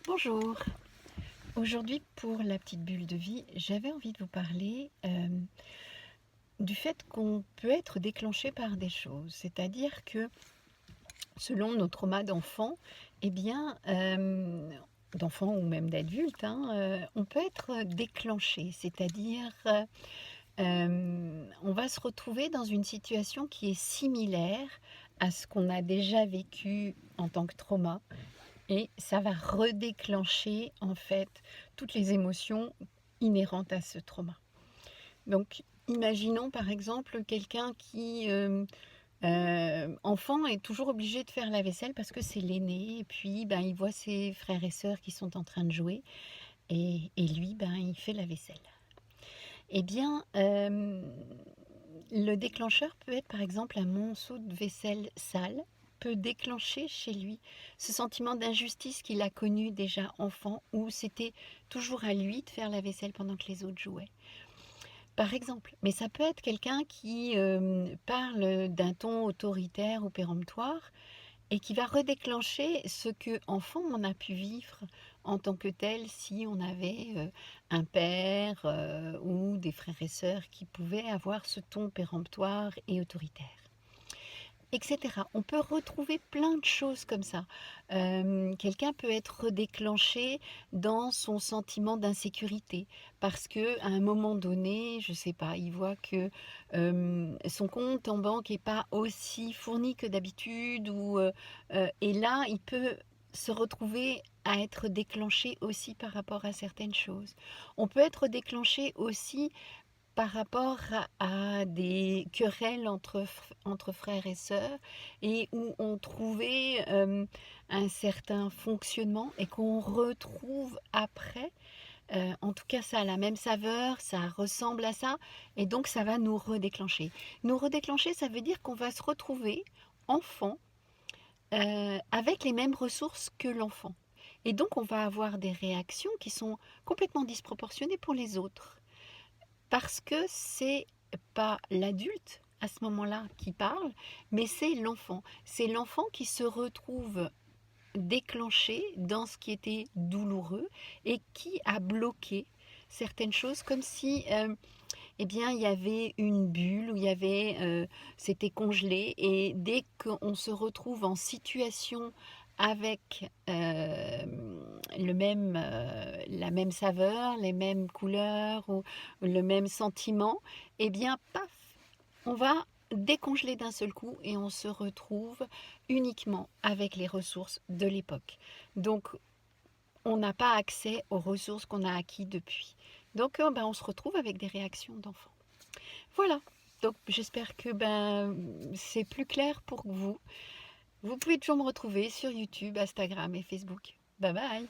Bonjour. Aujourd'hui, pour la petite bulle de vie, j'avais envie de vous parler du fait qu'on peut être déclenché par des choses. C'est-à-dire que selon nos traumas d'enfant, eh bien, d'enfants ou même d'adultes, hein, on peut être déclenché. C'est-à-dire, on va se retrouver dans une situation qui est similaire à ce qu'on a déjà vécu en tant que trauma. Et ça va redéclencher, en fait, toutes les émotions inhérentes à ce trauma. Donc, imaginons par exemple quelqu'un qui, enfant, est toujours obligé de faire la vaisselle parce que c'est l'aîné et puis, ben, il voit ses frères et sœurs qui sont en train de jouer et lui, ben, il fait la vaisselle. Eh bien, le déclencheur peut être par exemple un monceau de vaisselle sale, peut déclencher chez lui ce sentiment d'injustice qu'il a connu déjà enfant, où c'était toujours à lui de faire la vaisselle pendant que les autres jouaient. Par exemple, mais ça peut être quelqu'un qui parle d'un ton autoritaire ou péremptoire et qui va redéclencher ce que enfant on a pu vivre en tant que tel si on avait un père ou des frères et sœurs qui pouvaient avoir ce ton péremptoire et autoritaire, etc. On peut retrouver plein de choses comme ça. Quelqu'un peut être déclenché dans son sentiment d'insécurité parce que à un moment donné, je sais pas, il voit que son compte en banque est pas aussi fourni que d'habitude et là, il peut se retrouver à être déclenché aussi par rapport à certaines choses. On peut être déclenché aussi par rapport à des querelles entre frères et sœurs et où on trouvait un certain fonctionnement et qu'on retrouve après. En tout cas, ça a la même saveur, ça ressemble à ça, et donc ça va nous redéclencher. Nous redéclencher, ça veut dire qu'on va se retrouver enfant avec les mêmes ressources que l'enfant. Et donc on va avoir des réactions qui sont complètement disproportionnées pour les autres. Parce que c'est pas l'adulte à ce moment-là qui parle, mais c'est l'enfant. C'est l'enfant qui se retrouve déclenché dans ce qui était douloureux et qui a bloqué certaines choses comme si eh bien il y avait une bulle où il y avait c'était congelé et dès qu'on se retrouve en situation avec la même saveur, les mêmes couleurs ou le même sentiment, eh bien paf, on va décongeler d'un seul coup et on se retrouve uniquement avec les ressources de l'époque. Donc on n'a pas accès aux ressources qu'on a acquis depuis. Donc ben, on se retrouve avec des réactions d'enfants. Voilà, donc j'espère que ben, c'est plus clair pour vous. Vous pouvez toujours me retrouver sur YouTube, Instagram et Facebook. Bye bye.